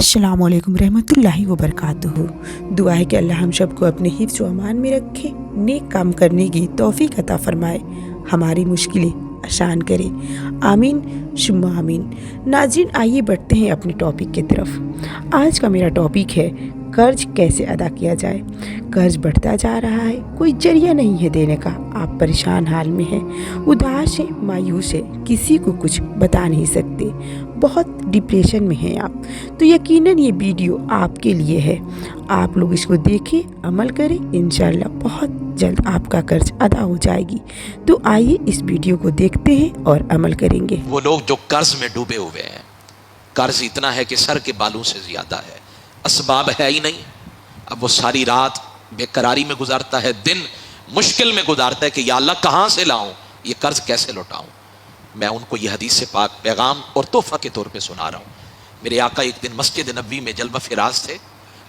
अस्सलामु अलैकुम रहमतुल्लाहि व बरकातुहू। दुआ है कि अल्लाह हम सबको अपने हिफ्ज़ व अमान में रखे, नेक काम करने की तौफीक अता फरमाए, हमारी मुश्किलें आसान करे। आमीन शुम्मा आमीन। नाज़रीन, आइए बढ़ते हैं अपने टॉपिक की तरफ। आज का मेरा टॉपिक है कर्ज कैसे अदा किया जाए। कर्ज बढ़ता जा रहा है, कोई जरिया नहीं है देने का। आप परेशान हाल में हैं, उदास हैं, मायूस हैं, किसी को कुछ बता नहीं सकते, बहुत डिप्रेशन में हैं आप, तो यकीनन ये वीडियो आपके लिए है। आप लोग इसको देखें, अमल करें, इंशाल्लाह बहुत जल्द आपका कर्ज अदा हो जाएगी। तो आइए इस वीडियो को देखते हैं और अमल करेंगे। वो लोग जो कर्ज में डूबे हुए हैं, कर्ज इतना है कि सर के बालों से ज्यादा है, असबाब है ही नहीं। अब वो सारी रात बेकरारी में गुजारता है, दिन मुश्किल में गुजारता है कि या अल्लाह कहाँ से लाऊं, ये कर्ज कैसे लौटाऊं। मैं उनको ये हदीस से पाक पैगाम और तोहफा के तौर पे सुना रहा हूँ। मेरे आका एक दिन मस्जिद नबी में जलवा फिराज थे,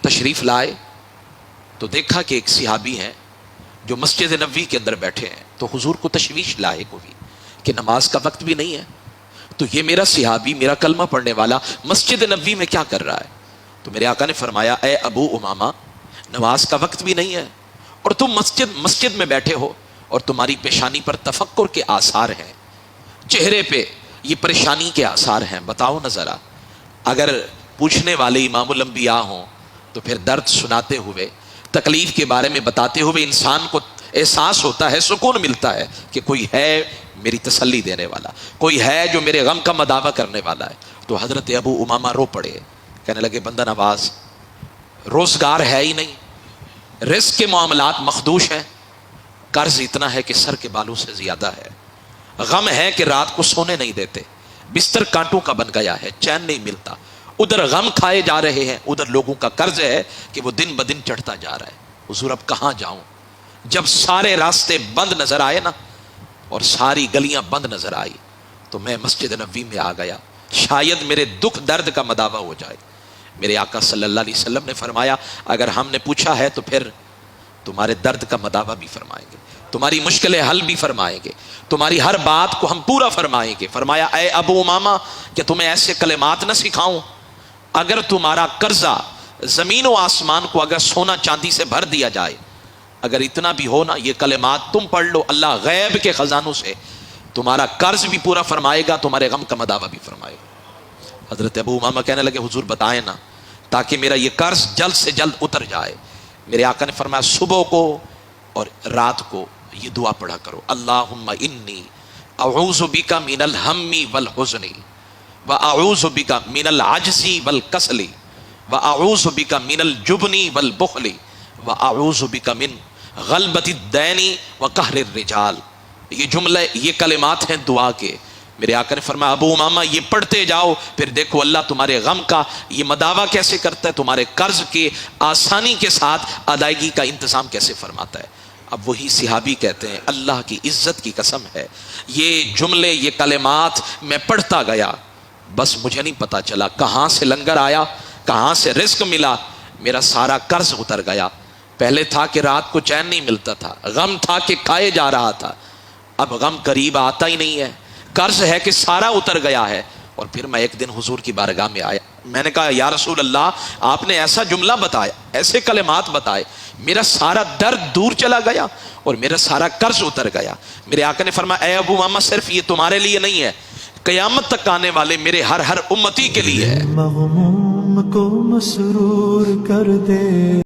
तशरीफ लाए तो देखा कि एक सिहाबी हैं जो मस्जिद नबी के अंदर बैठे हैं। तो हुजूर को तशवीश लाए को भी कि नमाज का वक्त भी नहीं है, तो ये मेरा सिहाबी, मेरा कलमा पढ़ने वाला मस्जिद नबी में क्या कर रहा है। तो मेरे आका ने फरमाया, ए अबू उमामा, नमाज का वक्त भी नहीं है और तुम मस्जिद में बैठे हो और तुम्हारी पेशानी पर तफक्कुर के आसार हैं, चेहरे पे ये परेशानी के आसार हैं। बताओ न जरा, अगर पूछने वाले इमामुल अंबिया हों तो फिर दर्द सुनाते हुए, तकलीफ के बारे में बताते हुए इंसान को एहसास होता है, सुकून मिलता है कि कोई है मेरी तसल्ली देने वाला, कोई है जो मेरे गम का मदावा करने वाला है। तो हजरत अबू उमामा रो पड़े, कहने लगे, बंदा नवाज, रोजगार है ही नहीं, रिस्क के मामलात मखदूश हैं, कर्ज इतना है कि सर के बालों से ज्यादा है, गम है कि रात को सोने नहीं देते, बिस्तर कांटों का बन गया है, चैन नहीं मिलता, उधर गम खाए जा रहे हैं, उधर लोगों का कर्ज है कि वो दिन ब दिन चढ़ता जा रहा है। हुजूर अब कहाँ जाऊं। जब सारे रास्ते बंद नजर आए ना और सारी गलियां बंद नजर आई तो मैं मस्जिद नबी में आ गया, शायद मेरे दुख दर्द का मदावा हो जाए। मेरे आका सल्लल्लाहु अलैहि वसल्लम ने फरमाया, अगर हमने पूछा है तो फिर तुम्हारे दर्द का मदावा भी फरमाएंगे, तुम्हारी मुश्किलें हल भी फरमाएंगे, तुम्हारी हर बात को हम पूरा फरमाएंगे। फरमाया, ए अबू उमामा, क्या तुम्हें ऐसे कलिमात न सिखाऊं, अगर तुम्हारा कर्जा जमीन व आसमान को अगर सोना चांदी से भर दिया जाए, अगर इतना भी हो ना, ये कलिमात तुम पढ़ लो, अल्लाह गैब के खजानों से तुम्हारा कर्ज भी पूरा फरमाएगा, तुम्हारे गम का मदावा भी फरमाएगा। हजरत अबू उमामा कहने लगे, हुजूर बताएं ना, ताकि मेरा ये कर्ज जल्द से जल्द उतर जाए। मेरे आका ने फरमाया, सुबह को और रात को ये दुआ पढ़ा करो, अल्लाहुम्मा इन्नी अऊज़ु बिका मिनल हम्मी वल हुज़्नी व अऊज़ु बिका मिनल अज्ज़ी वल कसली व अऊज़ु बिका मिनल जुबनी वल बुखली व अऊज़ु बिका मिन गलबति दैनी व कहरिर रिजाल। ये जुमले, ये कलिमात हैं दुआ के। मेरे आका ने फरमाया, अबू उमामा ये पढ़ते जाओ, फिर देखो अल्लाह तुम्हारे गम का ये मदावा कैसे करता है, तुम्हारे कर्ज के आसानी के साथ अदायगी का इंतजाम कैसे फरमाता है। अब वही सिहाबी कहते हैं, अल्लाह की इज्जत की कसम है, ये जुमले, ये कलिमात मैं पढ़ता गया, बस मुझे नहीं पता चला कहाँ से लंगर आया, कहाँ से रिस्क मिला, मेरा सारा कर्ज उतर गया। पहले था कि रात को चैन नहीं मिलता था, गम था कि खाए जा रहा था, अब गम करीब आता ही नहीं है, कर्ज है कि सारा उतर गया है। और फिर मैं एक दिन हुजूर की बारगाह में आया, मैंने कहा, या रसूल अल्लाह, आपने ऐसा जुमला बताया, ऐसे कलिमात बताए, मेरा सारा दर्द दूर चला गया और मेरा सारा कर्ज उतर गया। मेरे आका ने फरमाया, ए अबू उमामा, सिर्फ ये तुम्हारे लिए नहीं है, क़यामत तक आने वाले मेरे हर उम्मती के लिए है।